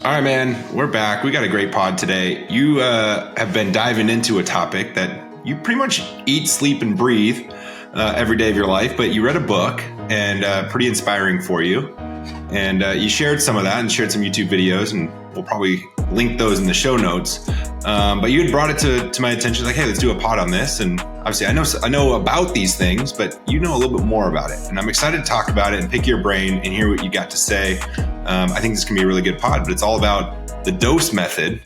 All right, man, we're back. We got a great pod today. You have been diving into a topic that you pretty much eat, sleep, and breathe every day of your life, but you read a book and pretty inspiring for you. And you shared some of that and shared some YouTube videos, and we'll probably link those in the show notes. But you had brought it to my attention, like, hey, let's do a pod on this. And obviously I know about these things, but you know a little bit more about it. And I'm excited to talk about it and pick your brain and hear what you got to say. I think this can be a really good pod, but it's all about the dose method.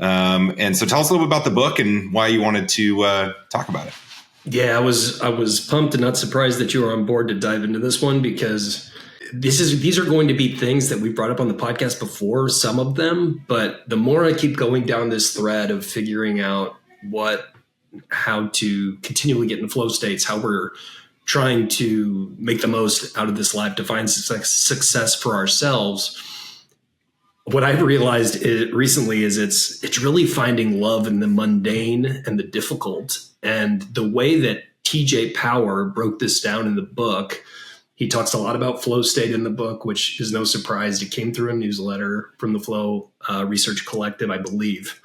And so tell us a little bit about the book and why you wanted to talk about it. Yeah, I was pumped and not surprised that you were on board to dive into this one, because these are going to be things that we've brought up on the podcast before, some of them, but the more I keep going down this thread of figuring out how to continually get in flow states, how we're trying to make the most out of this life, to find success for ourselves. What I've realized recently is it's really finding love in the mundane and the difficult. And the way that TJ Power broke this down in the book, he talks a lot about flow state in the book, which is no surprise. It came through a newsletter from the Flow Research Collective, I believe.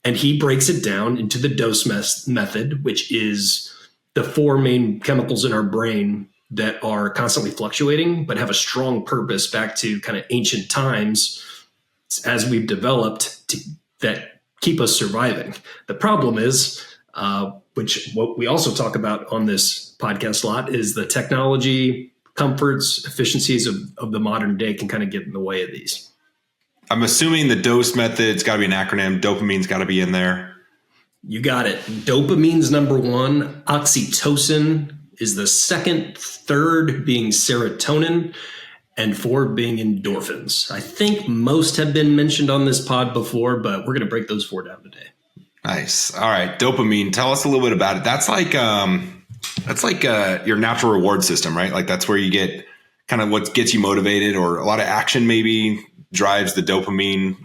And he breaks it down into the dose method, which is the four main chemicals in our brain that are constantly fluctuating, but have a strong purpose back to kind of ancient times as we've developed that keep us surviving. The problem is, which what we also talk about on this podcast a lot, is the technology, comforts, efficiencies of the modern day can kind of get in the way of these. I'm assuming the dose method's got to be an acronym. Dopamine's got to be in there. You got it. Dopamine's number one. Oxytocin is the second. Third being serotonin. And four being endorphins. I think most have been mentioned on this pod before, but we're going to break those four down today. Nice. All right. Dopamine. Tell us a little bit about it. That's like your natural reward system, right? Like that's where you get kind of what gets you motivated, or a lot of action maybe drives the dopamine.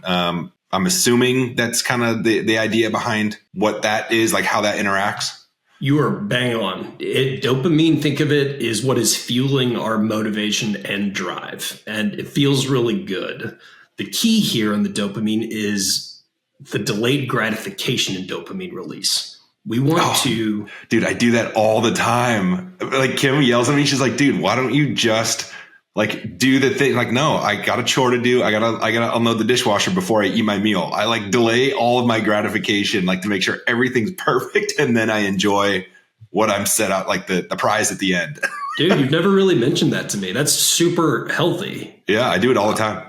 I'm assuming that's kind of the idea behind what that is, like how that interacts. You are bang on. Dopamine, think of it, is what is fueling our motivation and drive. And it feels really good. The key here on the dopamine is the delayed gratification in dopamine release. We want to... Dude, I do that all the time. Like Kim yells at me. She's like, dude, why don't you just like do the thing? Like, no, I got a chore to do. I gotta unload the dishwasher before I eat my meal. I like delay all of my gratification, like to make sure everything's perfect. And then I enjoy what I'm set out, like the prize at the end. Dude, you've never really mentioned that to me. That's super healthy. Yeah, I do it all the time.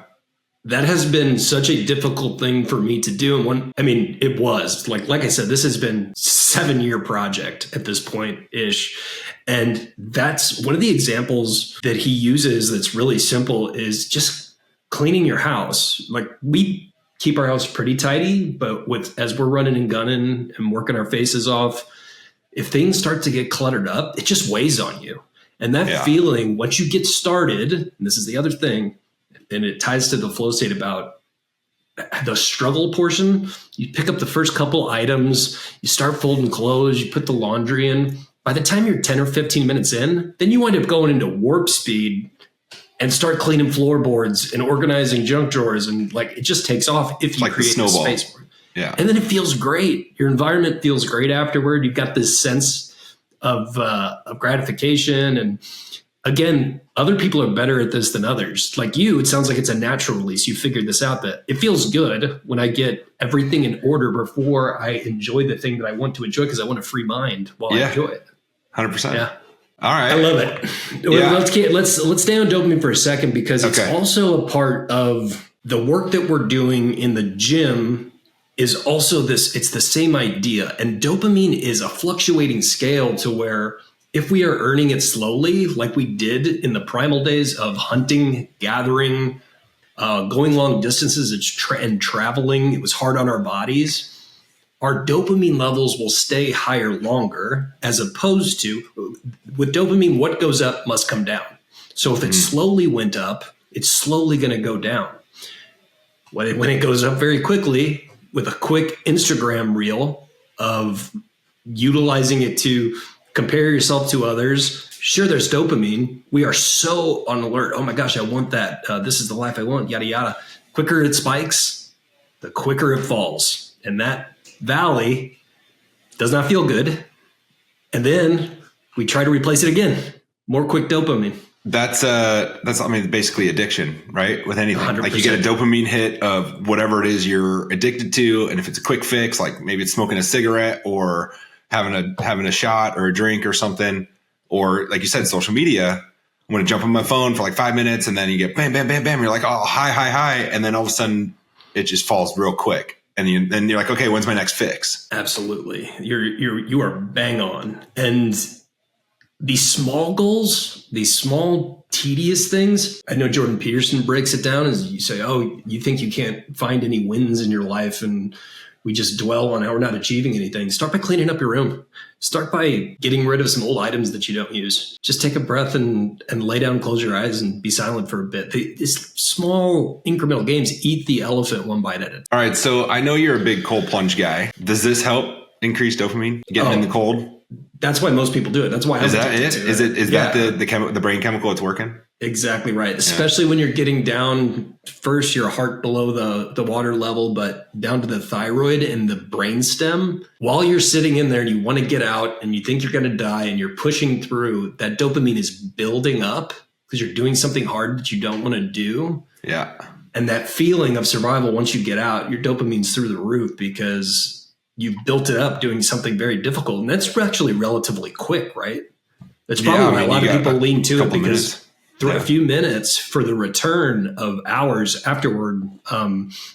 That has been such a difficult thing for me to do. And it was like I said, this has been 7-year project at this point ish. And that's one of the examples that he uses that's really simple is just cleaning your house. Like we keep our house pretty tidy, but as we're running and gunning and working our faces off, if things start to get cluttered up, it just weighs on you. And that feeling, once you get started, and this is the other thing, and it ties to the flow state about the struggle portion. You pick up the first couple items, you start folding clothes, you put the laundry in. By the time you're 10 or 15 minutes in, then you wind up going into warp speed and start cleaning floorboards and organizing junk drawers. And like, it just takes off if you like create the space for it. Yeah. And then it feels great. Your environment feels great afterward. You've got this sense of gratification. And again, other people are better at this than others. Like you, it sounds like it's a natural release. You figured this out, that it feels good when I get everything in order before I enjoy the thing that I want to enjoy, because I want a free mind while I enjoy it. 100%. Yeah. All right. I love it. Yeah. Let's stay on dopamine for a second, because it's also a part of the work that we're doing in the gym is also this. It's the same idea. And dopamine is a fluctuating scale to where if we are earning it slowly, like we did in the primal days of hunting, gathering, going long distances and traveling, it was hard on our bodies. Our dopamine levels will stay higher longer, as opposed to with dopamine, what goes up must come down. So if it slowly went up, it's slowly going to go down. When it goes up very quickly with a quick Instagram reel of utilizing it to compare yourself to others. Sure, there's dopamine. We are so on alert. Oh my gosh, I want that. This is the life I want, yada, yada. quicker it spikes, the quicker it falls. And that valley does not feel good. And then we try to replace it again. More quick dopamine. That's I mean, basically addiction, right? With anything, 100%. like you get a dopamine hit of whatever it is you're addicted to. And if it's a quick fix, like maybe it's smoking a cigarette or having a shot or a drink or something, or like you said, social media, I'm going to jump on my phone for like 5 minutes and then you get bam, bam, bam, bam. You're like, oh, hi. And then all of a sudden it just falls real quick. And then you're like, okay, when's my next fix? Absolutely. You are bang on. And these small goals, these small tedious things, I know Jordan Peterson breaks it down as you say, oh, you think you can't find any wins in your life and we just dwell on how we're not achieving anything. Start by cleaning up your room. Start by getting rid of some old items that you don't use. Just take a breath and lay down, close your eyes and be silent for a bit. These small incremental gains, eat the elephant one bite at a time. All right. So I know you're a big cold plunge guy. Does this help increase dopamine? Getting in the cold? That's why most people do it. That's why is that it? Is that the brain chemical it's working? Exactly right. Especially when you're getting down first, your heart below the water level, but down to the thyroid and the brainstem. While you're sitting in there and you want to get out and you think you're going to die and you're pushing through, that dopamine is building up because you're doing something hard that you don't want to do. Yeah. And that feeling of survival, once you get out, your dopamine's through the roof because you've built it up doing something very difficult. And that's actually relatively quick, right? That's probably why a lot of people lean to it because a few minutes for the return of hours afterward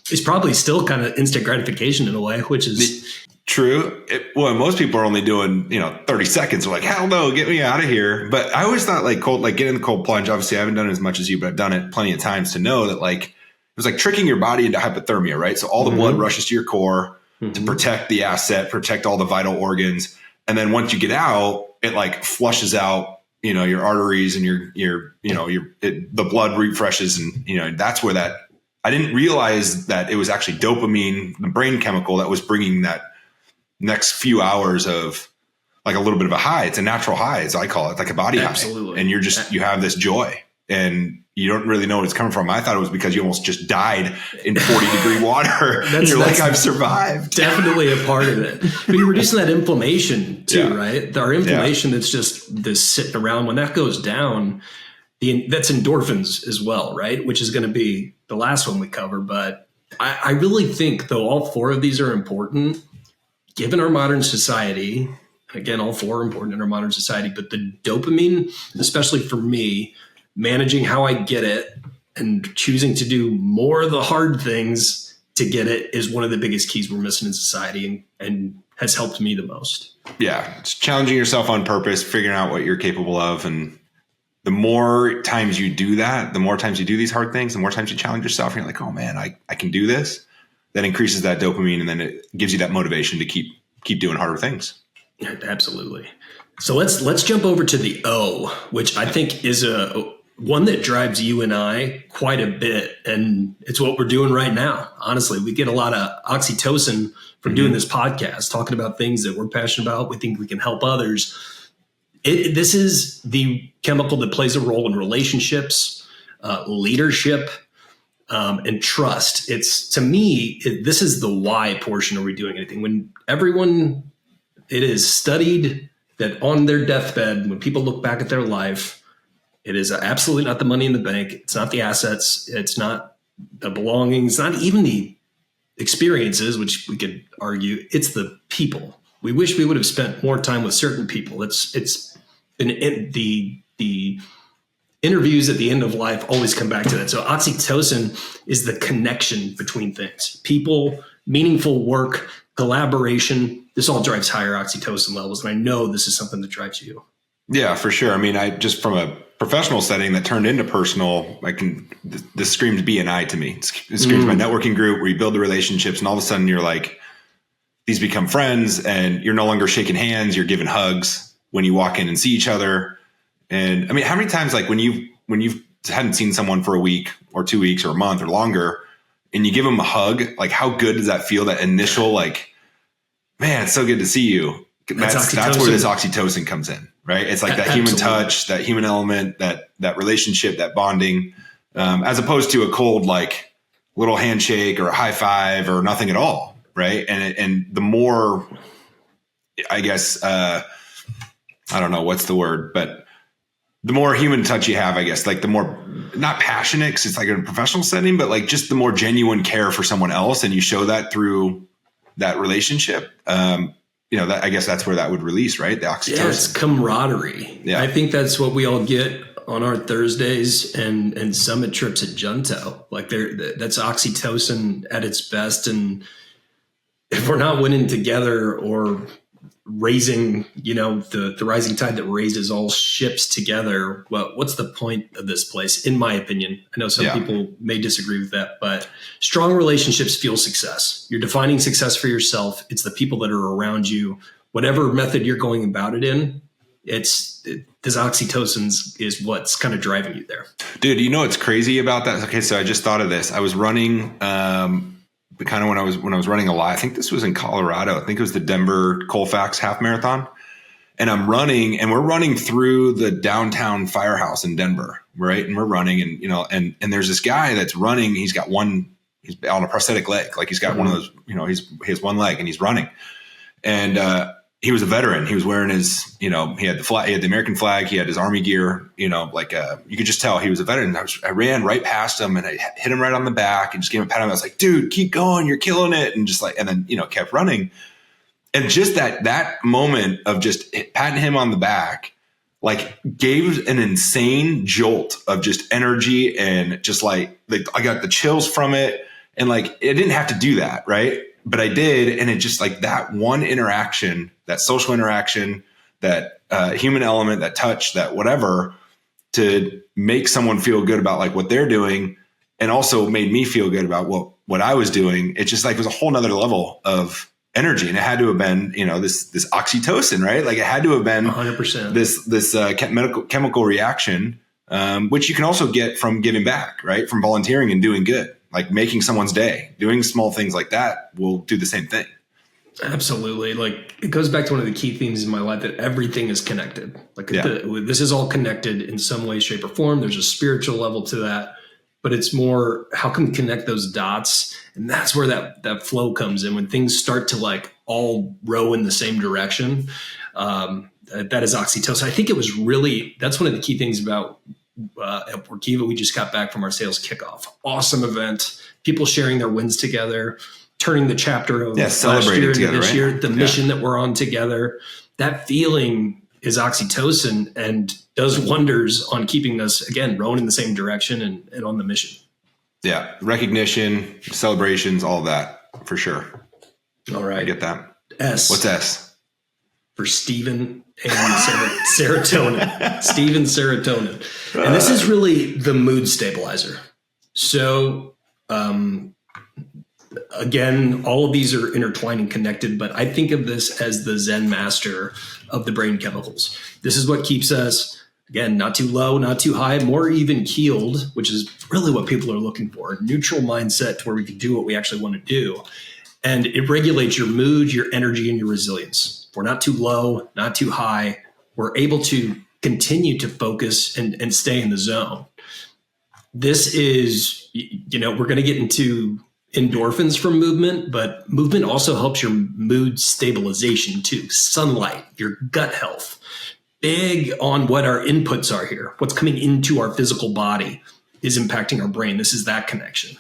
is probably still kind of instant gratification in a way, which is true. Most people are only doing, 30 seconds. They're like, hell no, get me out of here. But I always thought getting in the cold plunge, obviously I haven't done it as much as you, but I've done it plenty of times to know that it was like tricking your body into hypothermia, right? So all the blood rushes to your core to protect the asset, protect all the vital organs. And then once you get out, it flushes out, your arteries and the blood refreshes. And, that's where I didn't realize that it was actually dopamine, the brain chemical that was bringing that next few hours of a little bit of a high. It's a natural high, as I call it, like a body high. And you have this joy and you don't really know what it's coming from. I thought it was because you almost just died in 40-degree water. You're like, I've survived. Definitely a part of it. But you're reducing that inflammation too, right? Our inflammation that's just this sitting around. When that goes down, that's endorphins as well, right? Which is going to be the last one we cover. But I really think, though, all four of these are important, given our modern society. Again, all four are important in our modern society. But the dopamine, especially for me, managing how I get it and choosing to do more of the hard things to get it is one of the biggest keys we're missing in society and has helped me the most. Yeah. It's challenging yourself on purpose, figuring out what you're capable of. And the more times you do that, the more times you do these hard things, the more times you challenge yourself and you're like, oh man, I can do this. That increases that dopamine and then it gives you that motivation to keep doing harder things. Yeah, absolutely. So let's jump over to the O, which I think is one that drives you and I quite a bit. And it's what we're doing right now. Honestly, we get a lot of oxytocin from doing this podcast, talking about things that we're passionate about. We think we can help others. This is the chemical that plays a role in relationships, leadership, and trust. It's, to me, this is the why portion. Are we doing anything? When everyone, it is studied that on their deathbed, when people look back at their life, it is absolutely not the money in the bank. It's not the assets. It's not the belongings, not even the experiences, which we could argue. It's the people. We wish we would have spent more time with certain people. It's the interviews at the end of life always come back to that. So oxytocin is the connection between things, people, meaningful work, collaboration. This all drives higher oxytocin levels. And I know this is something that drives you. Yeah, for sure. I mean, I just from a professional setting that turned into personal, this screams B&I to me. It screams my networking group where you build the relationships and all of a sudden you're like, these become friends and you're no longer shaking hands. You're giving hugs when you walk in and see each other. And I mean, how many times, when you hadn't seen someone for a week or 2 weeks or a month or longer and you give them a hug, how good does that feel? That initial, man, it's so good to see you. That's where this oxytocin comes in, right? It's like that human touch, that human element, that relationship, that bonding, as opposed to a cold, little handshake or a high five or nothing at all. Right. And the more, I guess, I don't know what's the word, but the more human touch you have, I guess, like the more, not passionate, because it's like in a professional setting, but like just the more genuine care for someone else. And you show that through that relationship. That, I guess that's where that would release, right? The oxytocin. Yeah, it's camaraderie. Yeah. I think that's what we all get on our Thursdays and summit trips at Junto. Like that's oxytocin at its best. And if we're not winning together or raising, the rising tide that raises all ships together, well, what's the point of this place? In my opinion, I know some people may disagree with that, but strong relationships fuel success. You're defining success for yourself. It's the people that are around you, whatever method you're going about it in. This oxytocin is what's kind of driving you there. Dude, you know what's crazy about that? Okay, so I just thought of this. I was running, kind of when I was running a lot. I think this was in Colorado. I think it was the Denver Colfax half marathon. And I'm running, and we're running through the downtown firehouse in Denver, right? And we're running, and and there's this guy that's running. He's on a prosthetic leg, like he's got one of those. He has one leg, and he's running. And he was a veteran. He was wearing his, he had the flag, he had the American flag, he had his army gear. You could just tell he was a veteran. I ran right past him, and I hit him right on the back and just gave him a pat. I was like, dude, keep going, you're killing it, and then kept running. And just that moment of just patting him on the back, like gave an insane jolt of just energy, and just like I got the chills from it. And like, I didn't have to do that, right? But I did. And it just like that one interaction, that social interaction, that human element, that touch, that whatever, to make someone feel good about like what they're doing, and also made me feel good about what I was doing. It just like was a whole nother level of energy. And it had to have been, this oxytocin, right? Like it had to have been 100%. This chemical reaction, which you can also get from giving back, right? From volunteering and doing good. Like making someone's day, doing small things like that will do the same thing. Absolutely. Like it goes back to one of the key themes in my life, that everything is connected. Like this is all connected in some way, shape, or form. There's a spiritual level to that, but it's more, how can we connect those dots? And that's where that flow comes in, when things start to like all row in the same direction. That is oxytocin. I think that's one of the key things about at Workiva. We just got back from our sales kickoff. Awesome event. People sharing their wins together, turning the chapter of last year into this year, the mission that we're on together. That feeling is oxytocin and does wonders on keeping us, again, rowing in the same direction and on the mission. Yeah. Recognition, celebrations, all that for sure. All right. I get that. S. What's S? For Stephen and serotonin. Stephen serotonin. And this is really the mood stabilizer. So, again, all of these are intertwined and connected, but I think of this as the Zen master of the brain chemicals. This is what keeps us, again, not too low, not too high, more even keeled, which is really what people are looking for. A neutral mindset to where we can do what we actually want to do. And it regulates your mood, your energy, and your resilience. We're not too low, not too high. We're able to continue to focus and stay in the zone. This is, we're going to get into endorphins from movement, but movement also helps your mood stabilization too. Sunlight, your gut health, big on what our inputs are here. What's coming into our physical body is impacting our brain. This is that connection.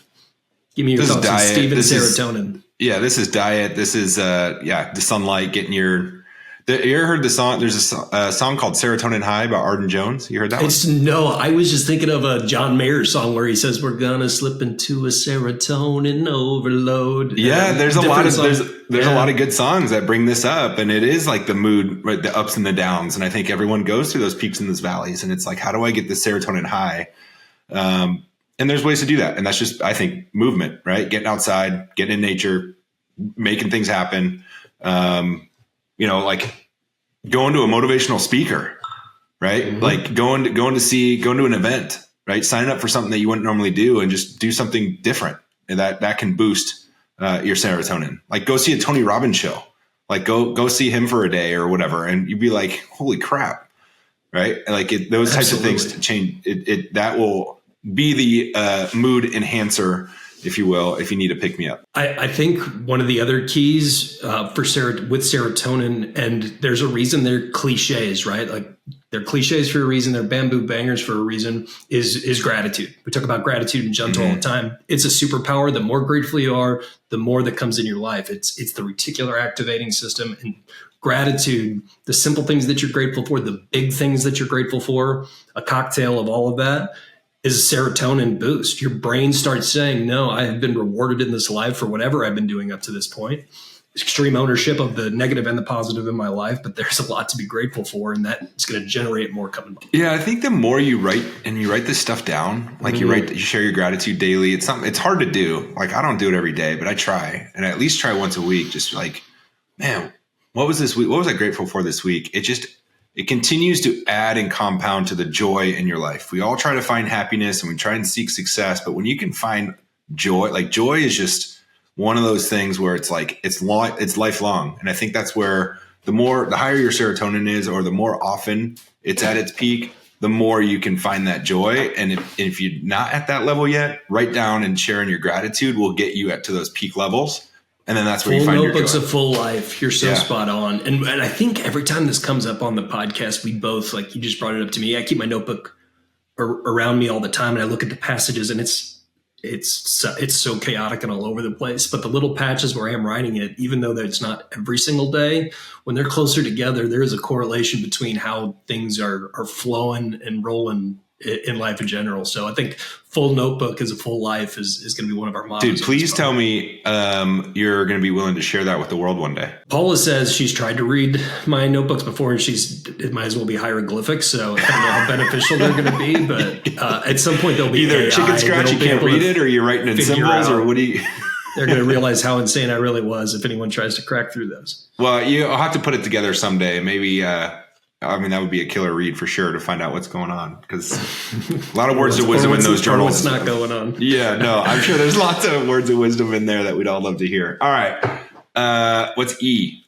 Give me your thoughts on Stephen serotonin. This is diet. This is, the sunlight, getting you ever heard the song? There's a song called Serotonin High by Arden Jones. You heard that one? No, I was just thinking of a John Mayer song where he says, we're going to slip into a serotonin overload. Yeah, there's a lot of good songs that bring this up. And it is like the mood, right, the ups and the downs. And I think everyone goes through those peaks and those valleys. And it's like, how do I get the serotonin high? And there's ways to do that. And that's just, I think, movement, right? Getting outside, getting in nature, making things happen. Like going to a motivational speaker, right? Mm-hmm. Like going to an event, right? Signing up for something that you wouldn't normally do and just do something different. And that can boost your serotonin. Like go see a Tony Robbins show, like go see him for a day or whatever. And you'd be like, holy crap. Right. Like those types of things to change it, that will be the mood enhancer if you will, if you need to pick me up. I think one of the other keys with serotonin, and there's a reason they're cliches, right? Like they're cliches for a reason. They're bamboo bangers for a reason. Is gratitude. We talk about gratitude and gentle all the time. It's a superpower. The more grateful you are, the more that comes in your life. It's the reticular activating system, and gratitude, the simple things that you're grateful for, the big things that you're grateful for, a cocktail of all of that is a serotonin boost. Your brain starts saying, no, I have been rewarded in this life for whatever I've been doing up to this point. Extreme ownership of the negative and the positive in my life, but there's a lot to be grateful for, and that's going to generate more coming. Yeah, I think the more you write this stuff down, like you share your gratitude daily. It's hard to do. Like I don't do it every day, but I try, and I at least try once a week. Just like, man, what was this week? What was I grateful for this week? It continues to add and compound to the joy in your life. We all try to find happiness and we try and seek success, but when you can find joy, like joy is just one of those things where it's like, it's lifelong. And I think that's where the higher your serotonin is, or the more often it's at its peak, the more you can find that joy. And if you're not at that level yet, write down and sharing your gratitude will get you to those peak levels. And then that's where you find your joy. Full notebooks, a full life. You're so spot on. And I think every time this comes up on the podcast, we both, like you just brought it up to me. I keep my notebook around me all the time, and I look at the passages, and it's so chaotic and all over the place. But the little patches where I am writing it, even though it's not every single day, when they're closer together, there is a correlation between how things are flowing and rolling in life in general. So I think full notebook is a full life is going to be one of our mottos. Dude, please tell me you're going to be willing to share that with the world one day. Paula says she's tried to read my notebooks before, and it might as well be hieroglyphics. So I don't know how beneficial they're going to be, but at some point they'll be either AI, chicken scratch, you can't read it, or you're writing in symbols, or what do you... They're going to realize how insane I really was if anyone tries to crack through those. Well, I'll have to put it together someday. Maybe... that would be a killer read for sure to find out what's going on, because a lot of words of wisdom in those journals. What's not going on? Yeah, no, I'm sure there's lots of words of wisdom in there that we'd all love to hear. All right. What's E?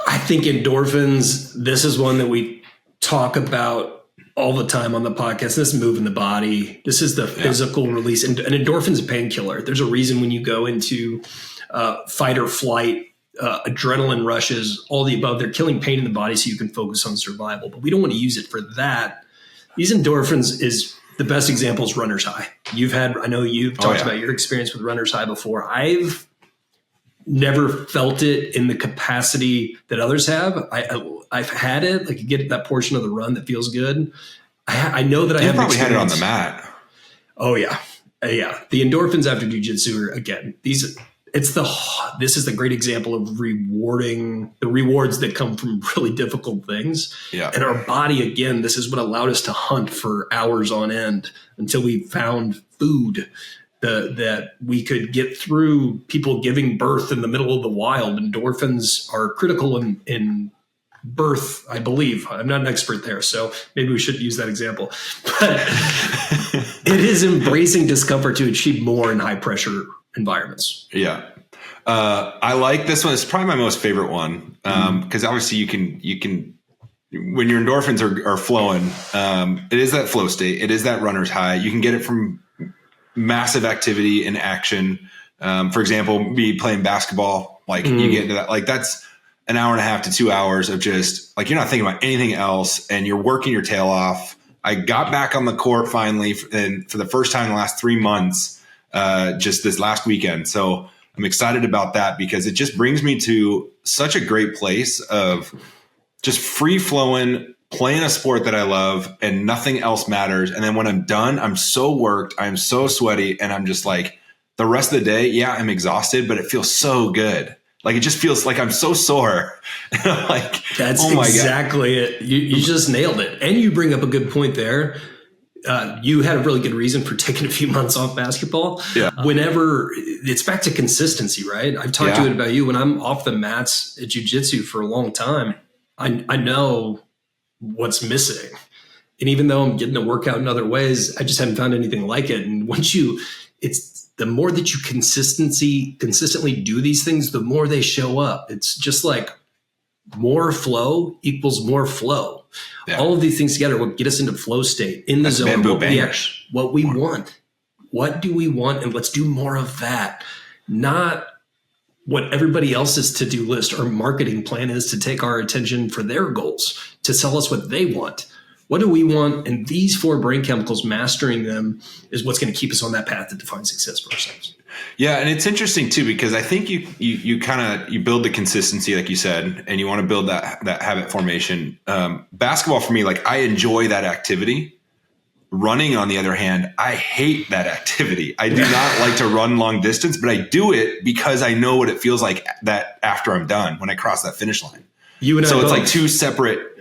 I think endorphins. This is one that we talk about all the time on the podcast. This is moving the body. This is the physical release. And an endorphin's a painkiller. There's a reason when you go into fight or flight, adrenaline rushes, all the above, they're killing pain in the body so you can focus on survival. But we don't want to use it for that. These endorphins is the best example is runner's high. I know you've talked about your experience with runner's high before. I've never felt it in the capacity that others have. I've had it, like you get that portion of the run that feels good. I know that I have probably had it on the mat. Oh yeah. Yeah. The endorphins after jiu-jitsu are, again, this is the great example of rewarding the rewards that come from really difficult things. Yeah. And our body, again, this is what allowed us to hunt for hours on end until we found food that we could get through people giving birth in the middle of the wild. Endorphins are critical in birth, I believe. I'm not an expert there, so maybe we should use that example. But it is embracing discomfort to achieve more in high pressure environments. Yeah. I like this one. It's probably my most favorite one. Cause obviously you can, when your endorphins are flowing, it is that flow state. It is that runner's high. You can get it from massive activity and action. For example, me playing basketball, like you get into that, like that's an hour and a half to 2 hours of just like, you're not thinking about anything else and you're working your tail off. I got back on the court finally, and for the first time in the last 3 months, just this last weekend. So I'm excited about that because it just brings me to such a great place of just free flowing, playing a sport that I love and nothing else matters. And then when I'm done, I'm so worked, I'm so sweaty, and I'm just like the rest of the day, I'm exhausted, but it feels so good. Like it just feels like I'm so sore. Like that's exactly it. You just nailed it. And you bring up a good point there. You had a really good reason for taking a few months off basketball. Yeah. Whenever it's back to consistency, right? I've talked to it about you when I'm off the mats at jiu-jitsu for a long time. I know what's missing. And even though I'm getting a workout in other ways, I just haven't found anything like it. And it's the more that you consistently do these things, the more they show up. It's just like more flow equals more flow. Yeah. All of these things together will get us into flow state in the zone. What we want. What do we want? And let's do more of that. Not what everybody else's to-do list or marketing plan is to take our attention for their goals, to sell us what they want. What do we want? And these 4 brain chemicals, mastering them is what's going to keep us on that path to define success for ourselves. Yeah, and it's interesting too, because I think you build the consistency, like you said, and you want to build that habit formation. Basketball for me, like I enjoy that activity. Running, on the other hand, I hate that activity. I do not like to run long distance, but I do it because I know what it feels like that after I'm done, when I cross that finish line. So it's like 2 separate.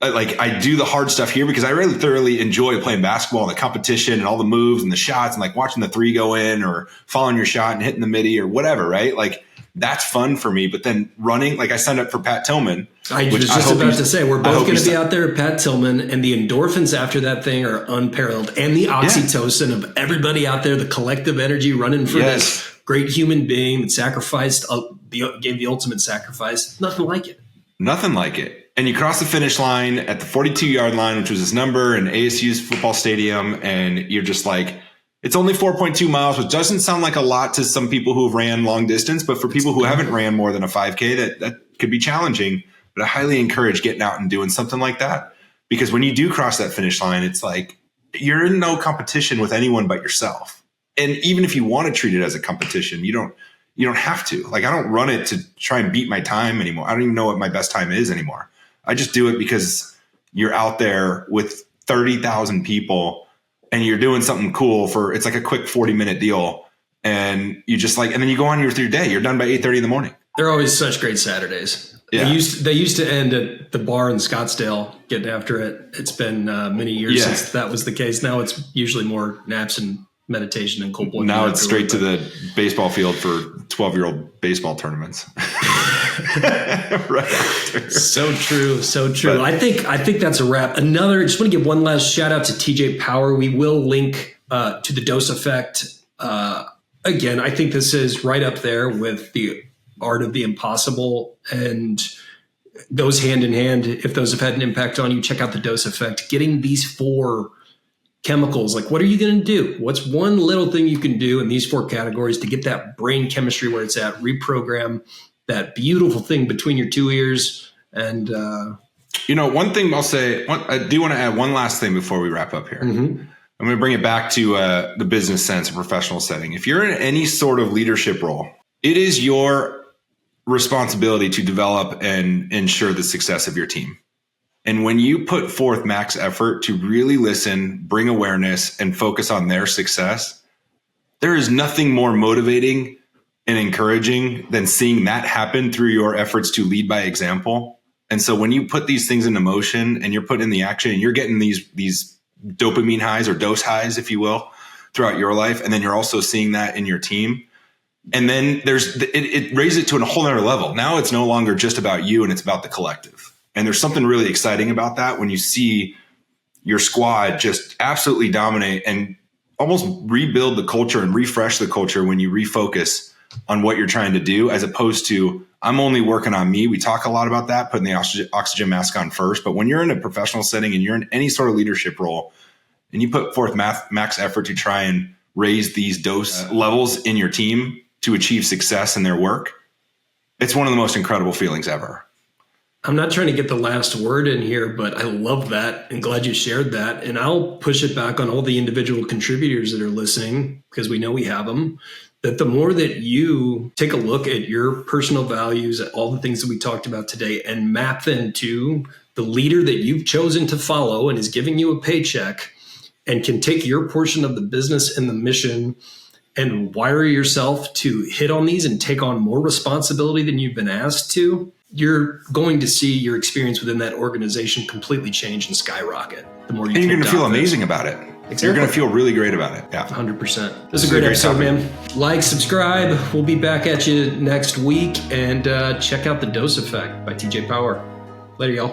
Like I do the hard stuff here because I really thoroughly enjoy playing basketball and the competition and all the moves and the shots and like watching the 3 go in or following your shot and hitting the midi or whatever, right? Like that's fun for me. But then running, like I signed up for Pat Tillman. I was just about to say, we're both going to be out there at Pat Tillman, and the endorphins after that thing are unparalleled. And the oxytocin of everybody out there, the collective energy running for this great human being that sacrificed, gave the ultimate sacrifice. Nothing like it. Nothing like it. And you cross the finish line at the 42-yard line, which was his number, in ASU's football stadium. And you're just like, it's only 4.2 miles, which doesn't sound like a lot to some people who have ran long distance. But for people who haven't ran more than a 5K, that could be challenging. But I highly encourage getting out and doing something like that. Because when you do cross that finish line, it's like you're in no competition with anyone but yourself. And even if you want to treat it as a competition, you don't have to. Like I don't run it to try and beat my time anymore. I don't even know what my best time is anymore. I just do it because you're out there with 30,000 people and you're doing something cool it's like a quick 40-minute deal. And you just like, and then you go on with your day. You're done by 8:30 in the morning. They're always such great Saturdays. Yeah. They used to end at the bar in Scottsdale getting after it. It's been many years since that was the case. Now it's usually more naps and meditation and cold blood. Now it's straight to the baseball field for 12-year-old baseball tournaments. Right after. So true. But I think that's a wrap. I just want to give one last shout out to TJ Power. We will link to the Dose Effect. Again, I think this is right up there with the Art of the Impossible, and goes hand in hand. If those have had an impact on you, check out the Dose Effect. Getting these 4 chemicals, like what are you going to do? What's one little thing you can do in these 4 categories to get that brain chemistry where it's at, reprogram that beautiful thing between your 2 ears? And one thing I'll say, I do want to add one last thing before we wrap up here. Mm-hmm. I'm going to bring it back to the business sense, a professional setting. If you're in any sort of leadership role, it is your responsibility to develop and ensure the success of your team. And when you put forth max effort to really listen, bring awareness, and focus on their success, there is nothing more motivating and encouraging than seeing that happen through your efforts to lead by example. And so when you put these things into motion and you're putting in the action and you're getting these dopamine highs or dose highs, if you will, throughout your life, and then you're also seeing that in your team, and then it raises it to a whole nother level. Now it's no longer just about you and it's about the collective. And there's something really exciting about that when you see your squad just absolutely dominate and almost rebuild the culture and refresh the culture when you refocus on what you're trying to do, as opposed to I'm only working on me. We talk a lot about that, putting the oxygen mask on first. But when you're in a professional setting and you're in any sort of leadership role and you put forth max effort to try and raise these dose levels in your team to achieve success in their work, it's one of the most incredible feelings ever. I'm not trying to get the last word in here, but I love that and glad you shared that. And I'll push it back on all the individual contributors that are listening, because we know we have them, that the more that you take a look at your personal values, at all the things that we talked about today, and map them to the leader that you've chosen to follow and is giving you a paycheck, and can take your portion of the business and the mission and wire yourself to hit on these and take on more responsibility than you've been asked to, you're going to see your experience within that organization completely change and skyrocket. The more you, and you're going to feel amazing about it. Exactly. You're going to feel really great about it. Yeah, 100%. This is a great episode, man. Like, subscribe. We'll be back at you next week, and check out the Dose Effect by TJ Power. Later, y'all.